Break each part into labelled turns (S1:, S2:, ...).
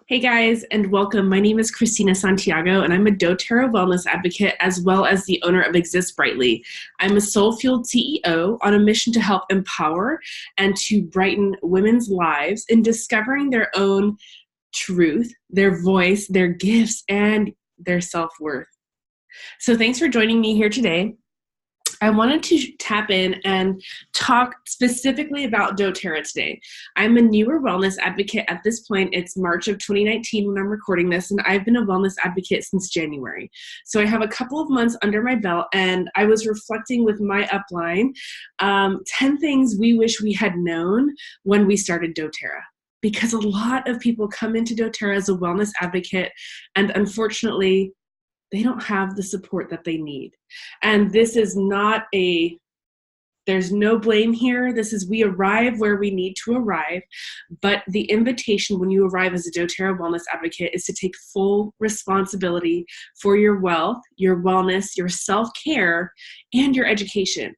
S1: Hey guys, and welcome. My name is Christina Santiago, and I'm a dōTERRA wellness advocate as well as the owner of Exist Brightly. I'm a soul-fueled CEO on a mission to help empower and to brighten women's lives in discovering their own truth, their voice, their gifts, and their self-worth. So thanks for joining me here today. I wanted to tap in and talk specifically about dōTERRA today. I'm a newer wellness advocate at this point. It's March of 2019 when I'm recording this, and I've been a wellness advocate since January. So I have a couple of months under my belt, and I was reflecting with my upline, 10 things we wish we had known when we started dōTERRA. Because a lot of people come into dōTERRA as a wellness advocate, and unfortunately, they don't have the support that they need. And this is not there's no blame here. This is, we arrive where we need to arrive. But the invitation when you arrive as a dōTERRA wellness advocate is to take full responsibility for your wealth, your wellness, your self-care, and your education.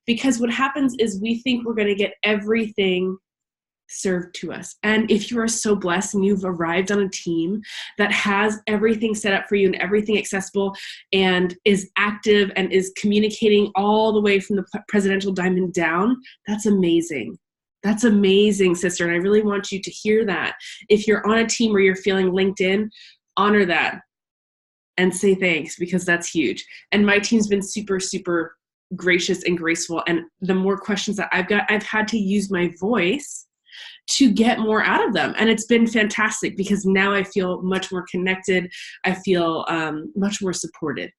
S1: Because what happens is we think we're going to get everything served to us. And if you are so blessed and you've arrived on a team that has everything set up for you and everything accessible and is active and is communicating all the way from the presidential diamond down, that's amazing. That's amazing, sister. And I really want you to hear that. If you're on a team where you're feeling linked in, honor that and say thanks, because that's huge. And my team's been super, super gracious and graceful. And the more questions that I've got, I've had to use my voice to get more out of them. And it's been fantastic because now I feel much more connected. I feel much more supported.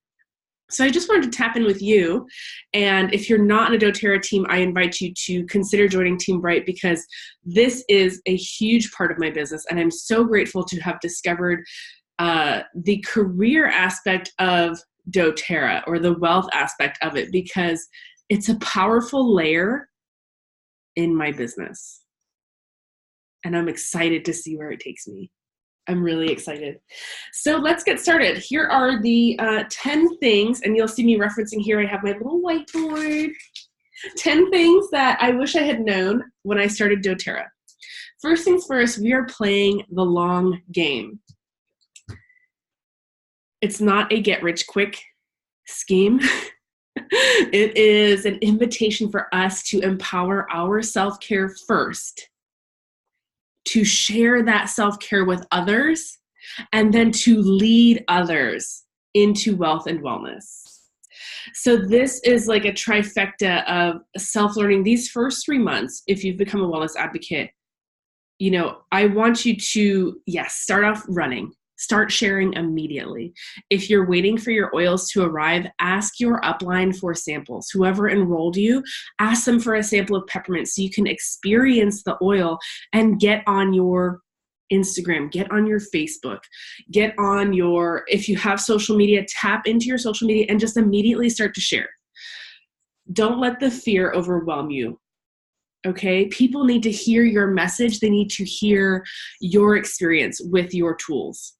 S1: So I just wanted to tap in with you. And if you're not in a dōTERRA team, I invite you to consider joining Team Bright, because this is a huge part of my business. And I'm so grateful to have discovered the career aspect of dōTERRA, or the wealth aspect of it, because it's a powerful layer in my business. And I'm excited to see where it takes me. I'm really excited. So let's get started. Here are the 10 things, and you'll see me referencing here. I have my little whiteboard. 10 things that I wish I had known when I started dōTERRA. First things first, we are playing the long game. It's not a get-rich-quick scheme. It is an invitation for us to empower our self-care first, to share that self-care with others, and then to lead others into wealth and wellness. So this is like a trifecta of self-learning. These first 3 months, if you've become a wellness advocate, I want you to, yes, start off running. Start sharing immediately. If you're waiting for your oils to arrive, ask your upline for samples. Whoever enrolled you, ask them for a sample of peppermint so you can experience the oil and get on your Instagram, get on your Facebook, get on your, if you have social media, tap into your social media and just immediately start to share. Don't let the fear overwhelm you. Okay? People need to hear your message. They need to hear your experience with your tools.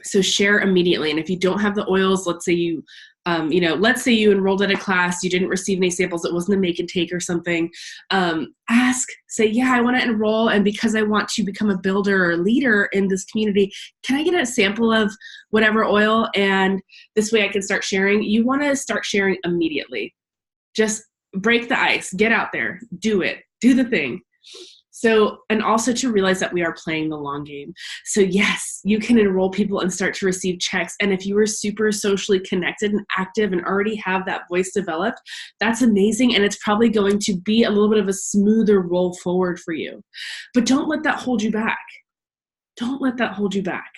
S1: So share immediately. And if you don't have the oils, let's say you enrolled at a class, you didn't receive any samples, it wasn't a make and take or something, say, yeah, I want to enroll. And because I want to become a builder or leader in this community, can I get a sample of whatever oil? And this way I can start sharing. You want to start sharing immediately. Just break the ice, get out there, do it, do the thing. So, and also to realize that we are playing the long game. So yes, you can enroll people and start to receive checks. And if you are super socially connected and active and already have that voice developed, that's amazing. And it's probably going to be a little bit of a smoother roll forward for you. But don't let that hold you back. Don't let that hold you back.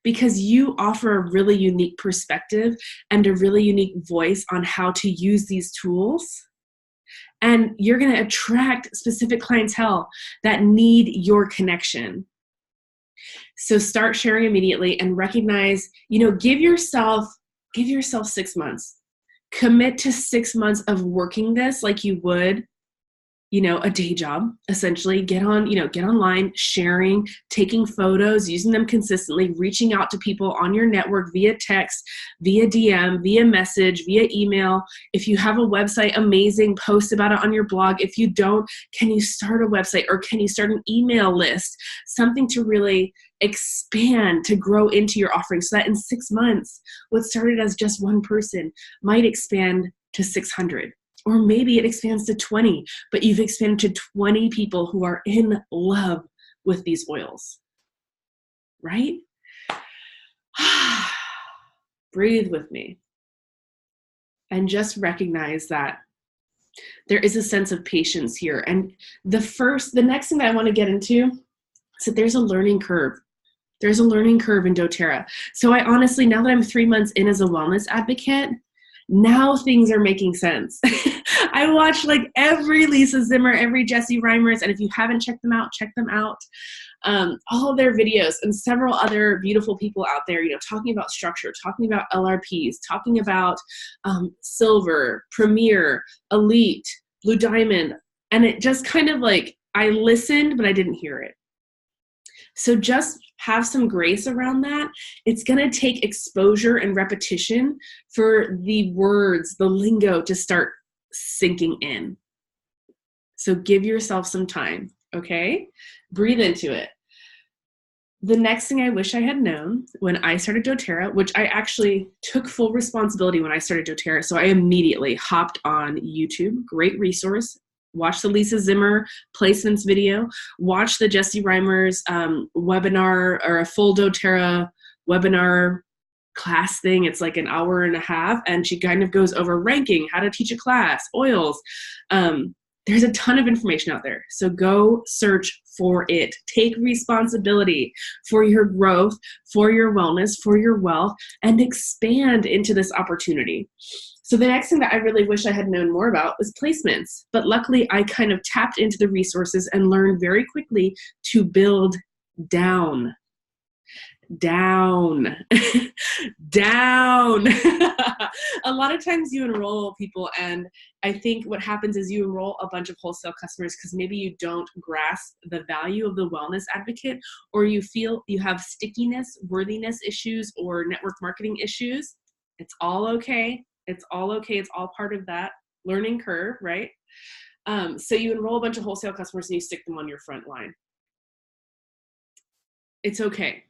S1: Because you offer a really unique perspective and a really unique voice on how to use these tools. And you're going to attract specific clientele that need your connection. So start sharing immediately and recognize, give yourself 6 months. Commit to 6 months of working this like you would, a day job, essentially. Get online, sharing, taking photos, using them consistently, reaching out to people on your network via text, via DM, via message, via email. If you have a website, amazing, post about it on your blog. If you don't, can you start a website or can you start an email list? Something to really expand to grow into your offering so that in 6 months, what started as just one person might expand to 600. Or maybe it expands to 20, but you've expanded to 20 people who are in love with these oils, right? Breathe with me and just recognize that there is a sense of patience here. And the next thing that I want to get into is that there's a learning curve. There's a learning curve in doTERRA. So I honestly, now that I'm 3 months in as a wellness advocate, now things are making sense. I watch like every Lisa Zimmer, every Jessie Reimers, and if you haven't checked them out, check them out. All of their videos and several other beautiful people out there, talking about structure, talking about LRPs, talking about silver, premier, elite, blue diamond. And it just kind of like, I listened, but I didn't hear it. So just have some grace around that. It's going to take exposure and repetition for the words, the lingo to start sinking in. So give yourself some time, okay? Breathe into it. The next thing I wish I had known when I started doTERRA, which I actually took full responsibility when I started doTERRA, so I immediately hopped on YouTube, great resource. Watch the Lisa Zimmer placements video, watch the Jessie Reimers webinar or a full doTERRA webinar class thing. It's like an hour and a half, and she kind of goes over ranking, how to teach a class, oils. There's a ton of information out there. So go search for it. Take responsibility for your growth, for your wellness, for your wealth, and expand into this opportunity. So the next thing that I really wish I had known more about was placements. But luckily, I kind of tapped into the resources and learned very quickly to build down. Down. A lot of times you enroll people, and I think what happens is you enroll a bunch of wholesale customers because maybe you don't grasp the value of the wellness advocate, or you feel you have stickiness, worthiness issues, or network marketing issues. It's all okay. It's all okay. It's all part of that learning curve, right? So you enroll a bunch of wholesale customers and you stick them on your front line. It's okay.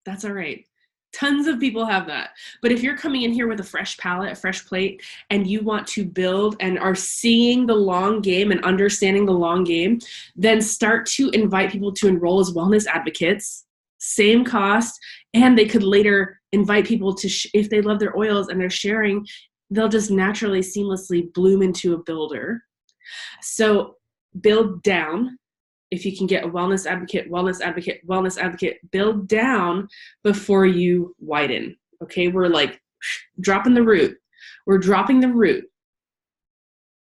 S1: That's all right. Tons of people have that. But if you're coming in here with a fresh palette, a fresh plate, and you want to build and are seeing the long game and understanding the long game, then start to invite people to enroll as wellness advocates, same cost, and they could later invite people to, if they love their oils and they're sharing, they'll just naturally, seamlessly bloom into a builder. So build down. If you can get a wellness advocate, build down before you widen. Okay, we're like dropping the root. We're dropping the root.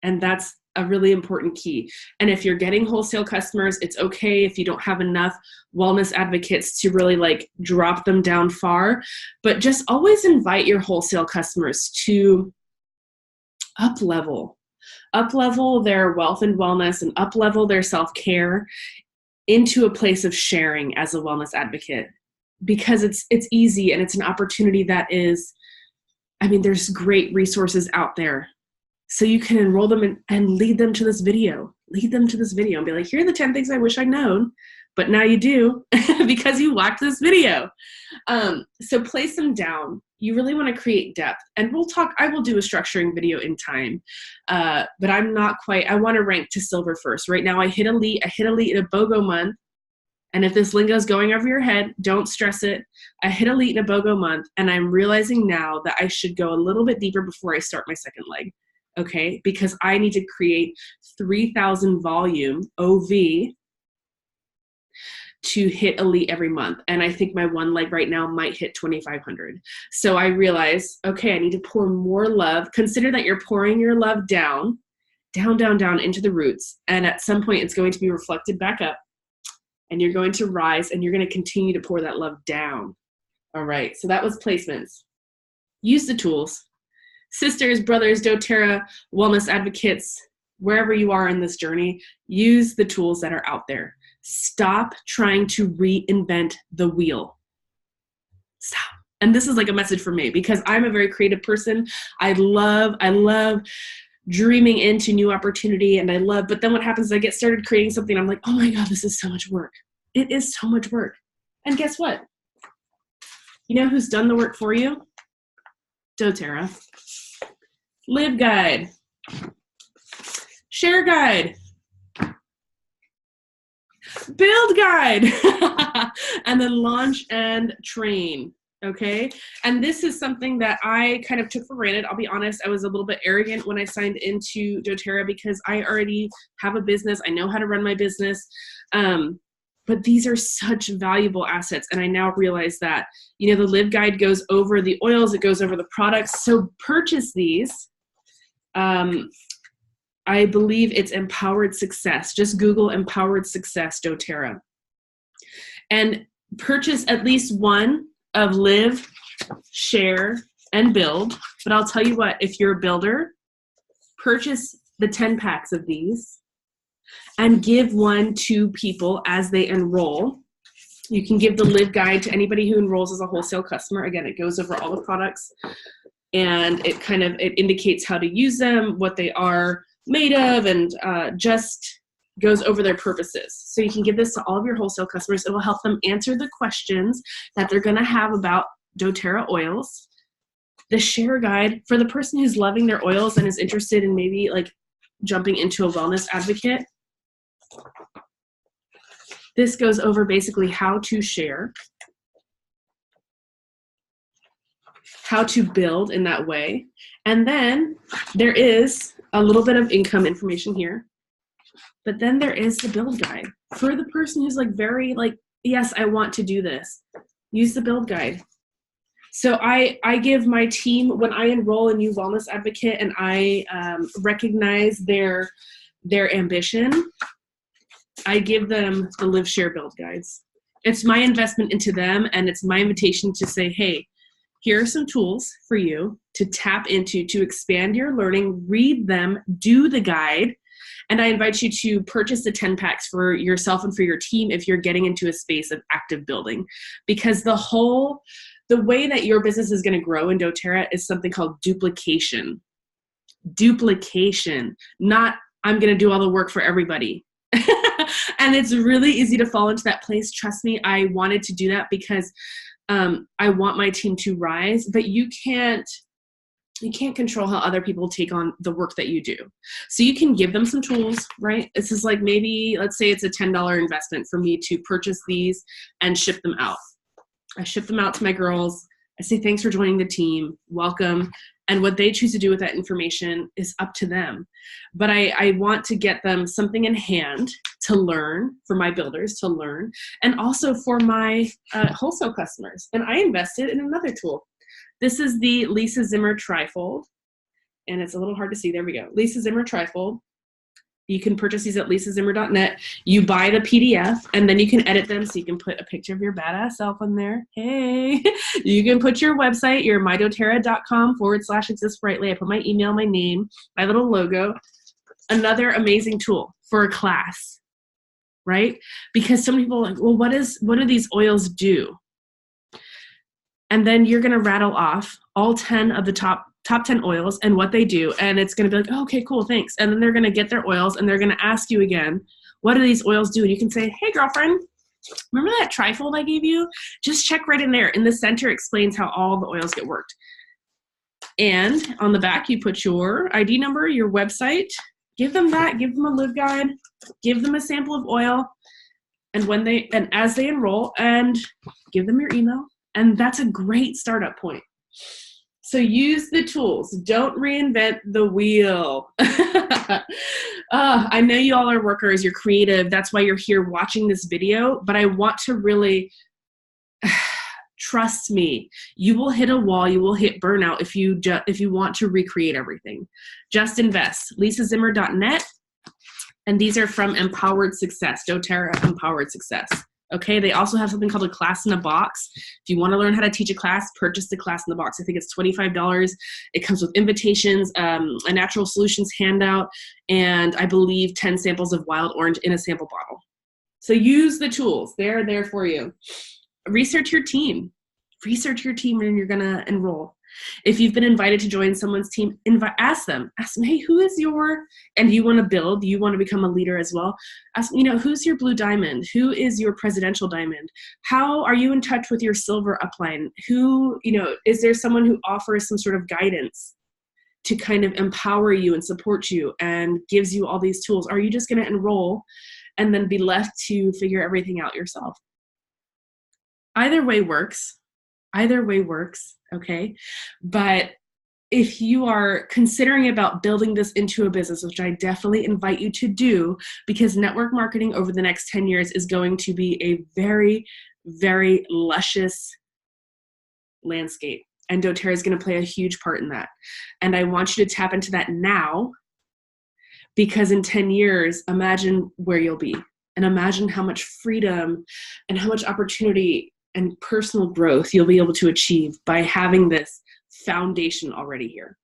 S1: And that's a really important key. And if you're getting wholesale customers, it's okay if you don't have enough wellness advocates to really like drop them down far. But just always invite your wholesale customers to up-level their wealth and wellness and up-level their self-care into a place of sharing as a wellness advocate, because it's easy and it's an opportunity that is, there's great resources out there. So you can enroll them and lead them to this video. Lead them to this video and be like, here are the 10 things I wish I'd known, but now you do because you watched this video. So place them down. You really want to create depth, and I will do a structuring video in time, but I'm not quite, I want to rank to silver first. Right now I hit elite in a BOGO month. And if this lingo is going over your head, don't stress it. I hit elite in a BOGO month, and I'm realizing now that I should go a little bit deeper before I start my second leg. Okay, because I need to create 3,000 volume OV to hit elite every month. And I think my one leg right now might hit 2,500. So I realize, okay, I need to pour more love. Consider that you're pouring your love down into the roots. And at some point it's going to be reflected back up, and you're going to rise, and you're going to continue to pour that love down. All right, so that was placements. Use the tools. Sisters, brothers, doTERRA, wellness advocates, wherever you are in this journey, use the tools that are out there. Stop trying to reinvent the wheel. Stop. And this is like a message for me, because I'm a very creative person. I love dreaming into new opportunity, but then what happens is I get started creating something. I'm like, oh my God, this is so much work. It is so much work. And guess what? You know who's done the work for you? dōTERRA. Live guide. Share guide. Build guide. And then launch and train. Okay. And this is something that I kind of took for granted. I'll be honest, I was a little bit arrogant when I signed into dōTERRA because I already have a business. I know how to run my business. But these are such valuable assets. And I now realize that, you know, the Live Guide goes over the oils, it goes over the products. So purchase these. I believe it's Empowered Success. Just Google Empowered Success dōTERRA. And purchase at least one of Live, Share, and Build. But I'll tell you what, if you're a builder, purchase the 10 packs of these and give one to people as they enroll. You can give the Live Guide to anybody who enrolls as a wholesale customer. Again, it goes over all the products and it indicates how to use them, what they are made of, and just goes over their purposes. So you can give this to all of your wholesale customers. It will help them answer the questions that they're gonna have about dōTERRA oils. The Share Guide, for the person who's loving their oils and is interested in maybe like jumping into a wellness advocate, this goes over basically how to share, how to build in that way. And then there is a little bit of income information here, but then there is the Build Guide for the person who's like very like, yes, I want to do this. Use the Build Guide. So I give my team, when I enroll a new wellness advocate and I recognize their ambition, I give them the Live, Share, Build guides. It's my investment into them, and it's my invitation to say, hey, here are some tools for you to tap into, to expand your learning, read them, do the guide, and I invite you to purchase the 10 packs for yourself and for your team if you're getting into a space of active building. Because the way that your business is going to grow in dōTERRA is something called duplication. Duplication, not I'm going to do all the work for everybody. And it's really easy to fall into that place. Trust me, I wanted to do that because I want my team to rise, but you can't control how other people take on the work that you do. So you can give them some tools, right? This is like maybe, let's say it's a $10 investment for me to purchase these and ship them out. I ship them out to my girls. I say, thanks for joining the team. Welcome. And what they choose to do with that information is up to them. But I want to get them something in hand to learn, for my builders to learn, and also for my wholesale customers. And I invested in another tool. This is the Lisa Zimmer Trifold. And it's a little hard to see. There we go. Lisa Zimmer Trifold. You can purchase these at lisazimmer.net. You buy the PDF, and then you can edit them so you can put a picture of your badass self on there. Hey, you can put your website, your mydoterra.com/existbrightly. I put my email, my name, my little logo. Another amazing tool for a class, right? Because some people are like, well, what do these oils do? And then you're going to rattle off all 10 of the top 10 oils and what they do. And it's going to be like, oh, okay, cool, thanks. And then they're going to get their oils and they're going to ask you again, what do these oils do? And you can say, hey, girlfriend, remember that trifold I gave you? Just check right in there. In the center explains how all the oils get worked. And on the back, you put your ID number, your website, give them that, give them a Live Guide, give them a sample of oil. And as they enroll, and give them your email. And that's a great startup point. So use the tools. Don't reinvent the wheel. I know you all are workers. You're creative. That's why you're here watching this video. But I want to really trust me. You will hit a wall. You will hit burnout if you want to recreate everything. Just invest. lisazimmer.net. And these are from Empowered Success. dōTERRA Empowered Success. Okay, they also have something called a class in a box. If you want to learn how to teach a class, purchase the class in the box. I think it's $25. It comes with invitations, a natural solutions handout, and I believe 10 samples of wild orange in a sample bottle. So use the tools. They're there for you. Research your team. Research your team when you're going to enroll. If you've been invited to join someone's team, ask them, hey, who is your, and you want to build, you want to become a leader as well. Ask, who's your blue diamond? Who is your presidential diamond? How are you in touch with your silver upline? Who, is there someone who offers some sort of guidance to kind of empower you and support you and gives you all these tools? Are you just going to enroll and then be left to figure everything out yourself? Either way works. Either way works, okay? But if you are considering about building this into a business, which I definitely invite you to do, because network marketing over the next 10 years is going to be a very, very luscious landscape. And doTERRA is going to play a huge part in that. And I want you to tap into that now, because in 10 years, imagine where you'll be. And imagine how much freedom and how much opportunity and personal growth you'll be able to achieve by having this foundation already here.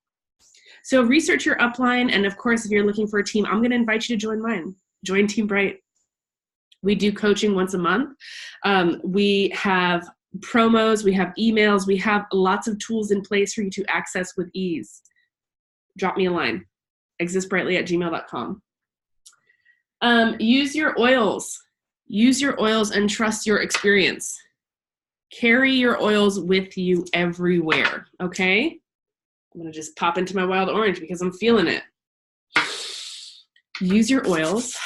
S1: So research your upline. And of course, if you're looking for a team, I'm going to invite you to join mine. Join Team Bright. We do coaching once a month. We have promos, we have emails, we have lots of tools in place for you to access with ease. Drop me a line, existbrightly@gmail.com. Use your oils. Use your oils and trust your experience. Carry your oils with you everywhere, okay? I'm going to just pop into my wild orange because I'm feeling it. Use your oils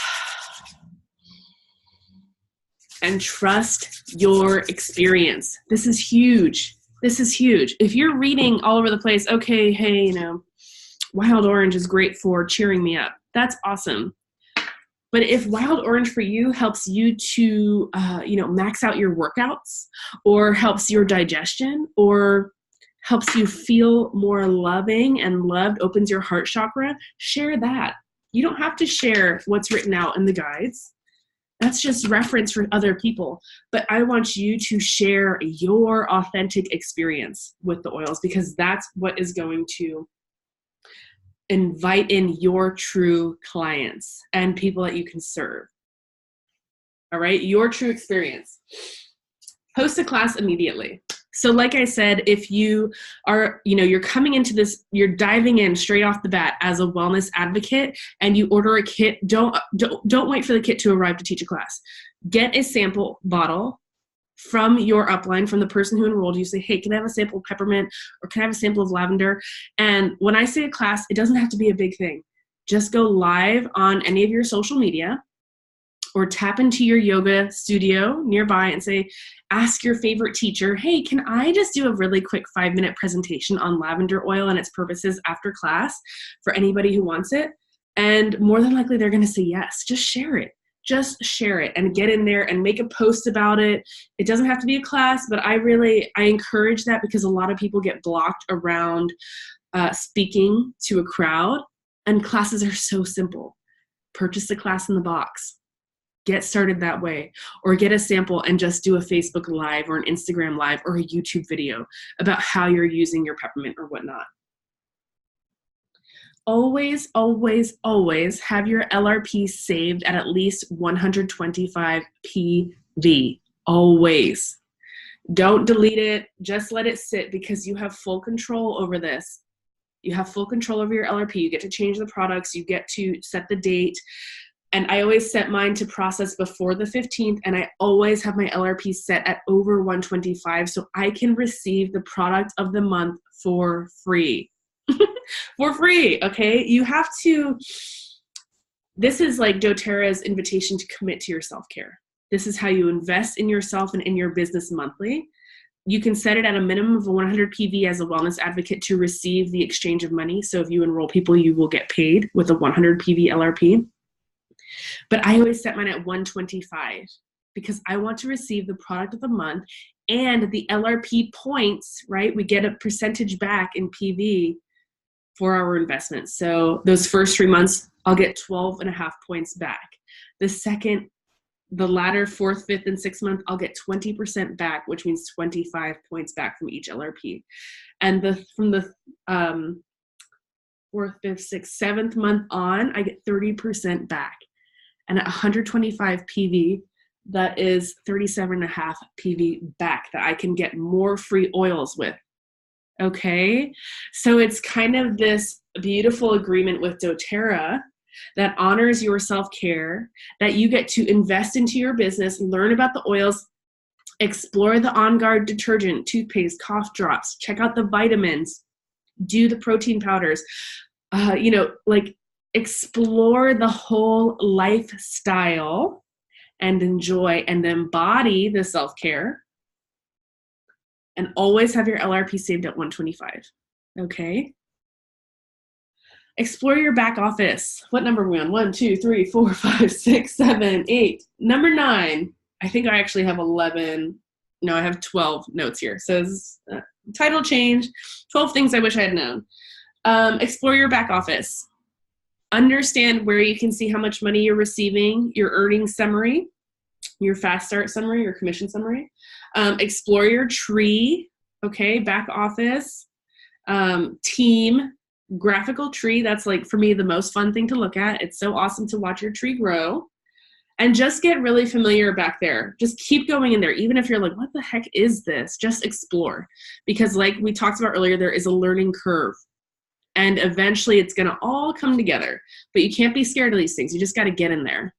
S1: and trust your experience. This is huge. This is huge. If you're reading all over the place, okay, hey, wild orange is great for cheering me up. That's awesome. But if wild orange for you helps you to, max out your workouts, or helps your digestion, or helps you feel more loving and loved, opens your heart chakra, share that. You don't have to share what's written out in the guides. That's just reference for other people. But I want you to share your authentic experience with the oils, because that's what is going to invite in your true clients and people that you can serve. All right, your true experience. Post a class immediately. So like I said, if you are, you're coming into this, you're diving in straight off the bat as a wellness advocate, and you order a kit, don't wait for the kit to arrive to teach a class. Get a sample bottle from your upline, from the person who enrolled you. Say, hey, can I have a sample of peppermint, or can I have a sample of lavender? And when I say a class, it doesn't have to be a big thing. Just go live on any of your social media, or tap into your yoga studio nearby and say, ask your favorite teacher, hey, can I just do a really quick 5-minute presentation on lavender oil and its purposes after class for anybody who wants it? And more than likely, they're going to say yes. Just share it. Just share it and get in there and make a post about it. It doesn't have to be a class, but I encourage that, because a lot of people get blocked around speaking to a crowd, and classes are so simple. Purchase the class in the box. Get started that way, or get a sample and just do a Facebook Live or an Instagram Live or a YouTube video about how you're using your peppermint or whatnot. Always, always, always have your LRP saved at least 125 PV. Always. Don't delete it. Just let it sit, because you have full control over this. You have full control over your LRP. You get to change the products. You get to set the date. And I always set mine to process before the 15th, and I always have my LRP set at over 125, so I can receive the product of the month for free. For free, okay? You have to, this is like doTERRA's invitation to commit to your self-care. This is how you invest in yourself and in your business monthly. You can set it at a minimum of 100 PV as a wellness advocate to receive the exchange of money. So if you enroll people, you will get paid with a 100 PV LRP. But I always set mine at 125, because I want to receive the product of the month and the LRP points, right? We get a percentage back in PV for our investment. So those first 3 months, I'll get 12.5 points back. The latter 4th, 5th, and 6th month, I'll get 20% back, which means 25 points back from each LRP. And from the 4th, 5th, 6th, 7th month on, I get 30% back. And at 125 PV, that is 37.5 PV back that I can get more free oils with. Okay, so it's kind of this beautiful agreement with doTERRA that honors your self-care, that you get to invest into your business, learn about the oils, explore the On Guard detergent, toothpaste, cough drops, check out the vitamins, do the protein powders, like explore the whole lifestyle and enjoy and embody the self-care, and always have your LRP saved at 125. Okay. Explore your back office. What number are we on? 1, 2, 3, 4, 5, 6, 7, 8. Number 9. I think I actually have 11. No, I have 12 notes here. It says title change, 12 things I wish I had known. Explore your back office. Understand where you can see how much money you're receiving, your earnings summary, your fast start summary, your commission summary. Explore your tree, okay, back office, team, graphical tree. That's like, for me, the most fun thing to look at. It's so awesome to watch your tree grow. And just get really familiar back there. Just keep going in there. Even if you're like, what the heck is this? Just explore. Because like we talked about earlier, there is a learning curve. And eventually it's gonna all come together. But you can't be scared of these things. You just gotta get in there.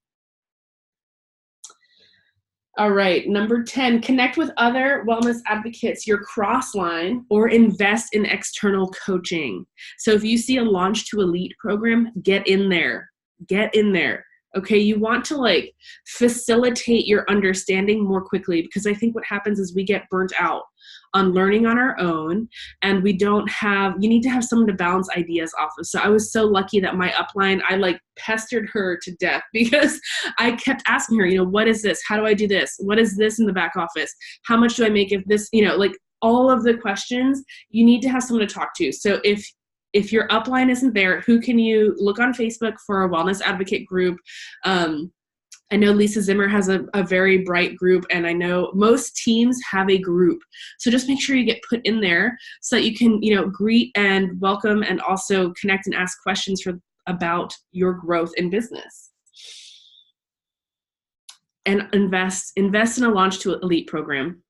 S1: All right, number 10, connect with other wellness advocates, your cross line, or invest in external coaching. So if you see a Launch to Elite program, get in there. Get in there. Okay, you want to like facilitate your understanding more quickly, because I think what happens is we get burnt out on learning on our own, and we don't have, you need to have someone to bounce ideas off of. So I was so lucky that my upline, I like pestered her to death because I kept asking her, what is this? How do I do this? What is this in the back office? How much do I make if this, like all of the questions, you need to have someone to talk to. So if your upline isn't there, who can you look on Facebook for a wellness advocate group? I know Lisa Zimmer has a very bright group, and I know most teams have a group. So just make sure you get put in there so that you can, greet and welcome and also connect and ask questions about your growth in business. And invest in a Launch to Elite program.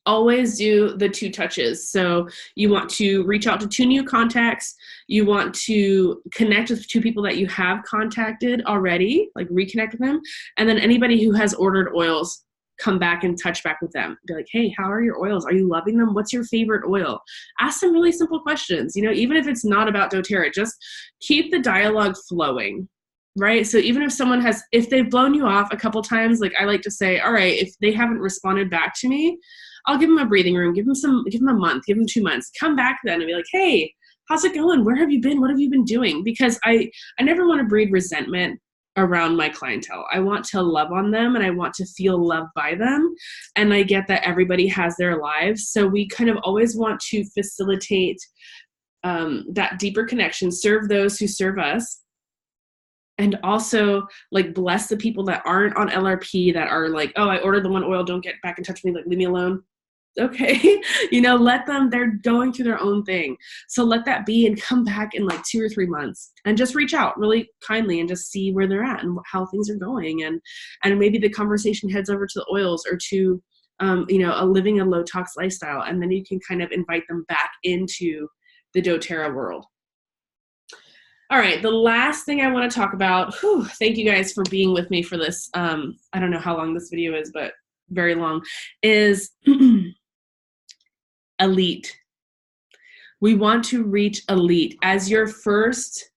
S1: Always do the 2 touches. So you want to reach out to 2 new contacts. You want to connect with 2 people that you have contacted already, like reconnect with them. And then anybody who has ordered oils, come back and touch back with them. Be like, hey, how are your oils? Are you loving them? What's your favorite oil? Ask some really simple questions. Even if it's not about doTERRA, just keep the dialogue flowing. Right? So even if they've blown you off a couple times, like I like to say, all right, if they haven't responded back to me, I'll give them a breathing room, give them a month, give them 2 months, come back then and be like, hey, how's it going? Where have you been? What have you been doing? Because I never want to breed resentment around my clientele. I want to love on them and I want to feel loved by them. And I get that everybody has their lives. So we kind of always want to facilitate that deeper connection, serve those who serve us. And also like bless the people that aren't on LRP, that are like, oh, I ordered the one oil, don't get back in touch with me, like leave me alone. Okay. Let them, they're going through their own thing. So let that be and come back in like 2 or 3 months and just reach out really kindly and just see where they're at and how things are going. And maybe the conversation heads over to the oils or to, living a low tox lifestyle. And then you can kind of invite them back into the doTERRA world. All right, the last thing I want to talk about, thank you guys for being with me for this, I don't know how long this video is, but very long, is Elite. We want to reach Elite. As your first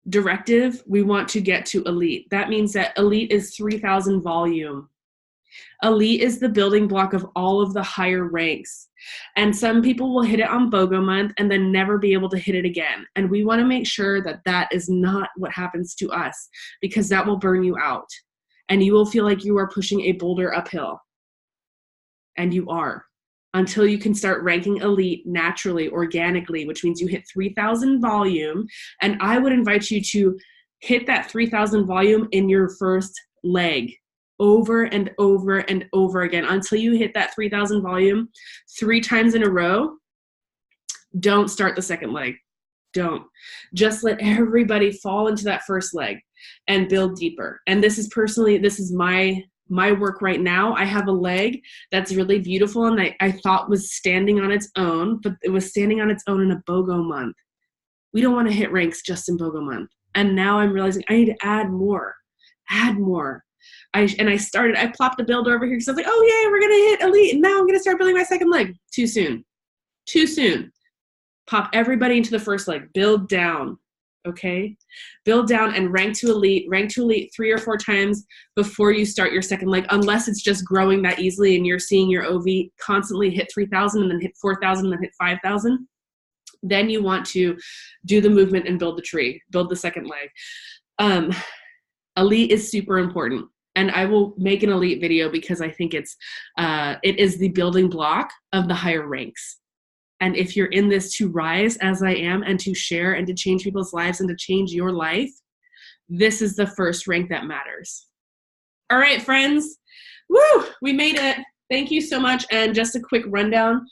S1: directive, we want to get to Elite. That means that Elite is 3,000 volume. Elite is the building block of all of the higher ranks. And some people will hit it on BOGO month and then never be able to hit it again. And we want to make sure that that is not what happens to us, because that will burn you out. And you will feel like you are pushing a boulder uphill. And you are. Until you can start ranking Elite naturally, organically, which means you hit 3,000 volume. And I would invite you to hit that 3,000 volume in your first leg, over and over and over again until you hit that 3,000 volume 3 times in a row. Don't start the second leg. Don't. Just let everybody fall into that first leg and build deeper. And this is my my work right now, I have a leg that's really beautiful and I thought was standing on its own, but it was standing on its own in a BOGO month. We don't want to hit ranks just in BOGO month. And now I'm realizing I need to add more. I plopped a build over here because I was like, oh yeah, we're going to hit elite. And now I'm going to start building my second leg. Too soon. Pop everybody into the first leg. Build down. Okay? Build down and rank to elite 3 or 4 times before you start your second leg, unless it's just growing that easily and you're seeing your OV constantly hit 3,000 and then hit 4,000 and then hit 5,000. Then you want to do the movement and build the tree, build the second leg. Elite is super important. And I will make an elite video because I think it is the building block of the higher ranks. And if you're in this to rise as I am and to share and to change people's lives and to change your life, this is the first rank that matters. All right, friends. Woo! We made it. Thank you so much. And just a quick rundown.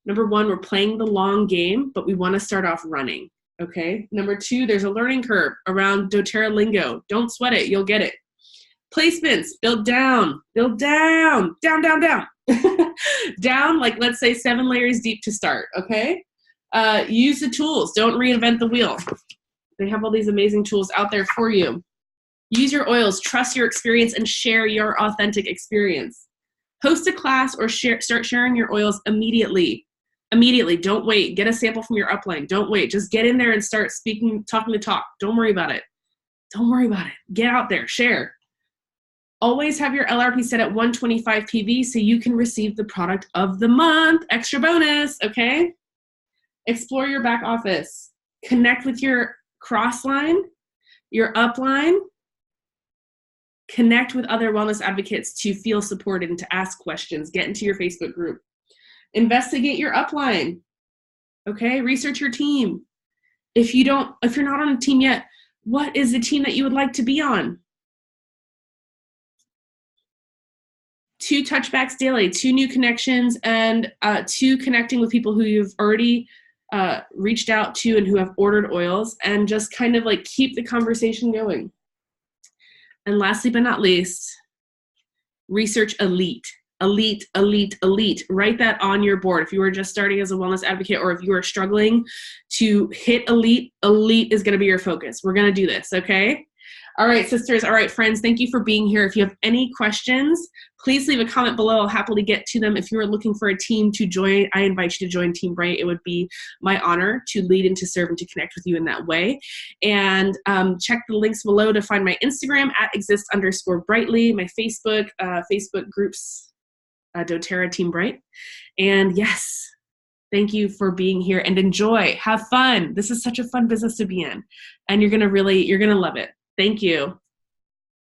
S1: Number 1, we're playing the long game, but we want to start off running. Okay. Number 2, there's a learning curve around dōTERRA lingo. Don't sweat it. You'll get it. Placements, build down, down. Down, like let's say 7 layers deep to start, okay? Use the tools, don't reinvent the wheel. They have all these amazing tools out there for you. Use your oils, trust your experience, and share your authentic experience. Host a class or start sharing your oils immediately. Don't wait. Get a sample from your upline. Don't wait. Just get in there and start talking the talk. Don't worry about it. Get out there, share. Always have your LRP set at 125 PV so you can receive the product of the month. Extra bonus, okay? Explore your back office. Connect with your cross-line, your upline. Connect with other wellness advocates to feel supported and to ask questions. Get into your Facebook group. Investigate your upline, okay? Research your team. If you're not on a team yet, what is the team that you would like to be on? 2 touchbacks daily, 2 new connections, and 2 connecting with people who you've already reached out to and who have ordered oils, and just kind of like keep the conversation going. And lastly but not least, research elite. Write that on your board. If you are just starting as a wellness advocate, or if you are struggling to hit elite is going to be your focus. We're going to do this, okay? All right, sisters. All right, friends, thank you for being here. If you have any questions, please leave a comment below. I'll happily get to them. If you are looking for a team to join, I invite you to join Team Bright. It would be my honor to lead and to serve and to connect with you in that way. And check the links below to find my Instagram at @exist_brightly, my Facebook groups, dōTERRA Team Bright. And yes, thank you for being here and enjoy. Have fun. This is such a fun business to be in. And you're going to love it. Thank you.